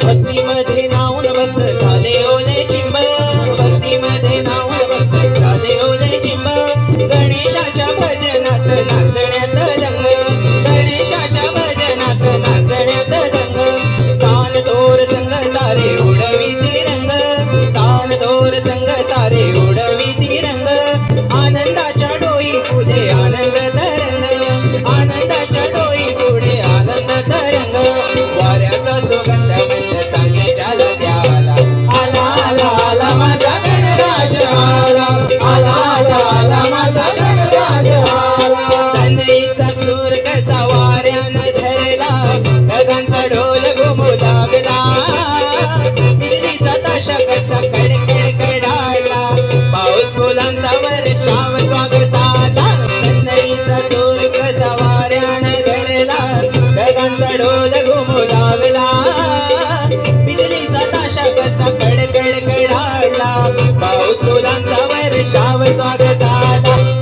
भक्तीमध्ये noun भक्त झाले ओले चिंब, भक्तीमध्ये नाऊन भक्त झाले ओले चिंब. गणेशाच्या भजनात नाचण्यात रंग, गणेशाच्या भजनात नाचण्यात रंग. सान थोर संग सारे उडवी तिरंग, सान थोर संग सारे उडवी तिरंग. आनंदाच्या डोई पुढे आनंद तरंग, आनंदाच्या डोई पुढे आनंद तरंग. वाऱ्याचा सुगंध मंद सांगे ज्याला त्याला, आला आला आला माझा गणराज आला, आला आला आला माझा गणराज आला. सनईचा सूर कसा वाऱ्यानं धरला, ढगांचा ढोल घुमू लागला. बिजलीचा ताशा कसा कडकड कडाला, पाऊस फुलांचा वर्षाव स्वागताला. सनईचा सूर कसा वाऱ्यानं धरला, ढगांचा ढोल घुमू लागला. बिजलीचा ताशा कसा कडकड कडाला, पाऊस फुलांचा वर्षाव स्वागताला.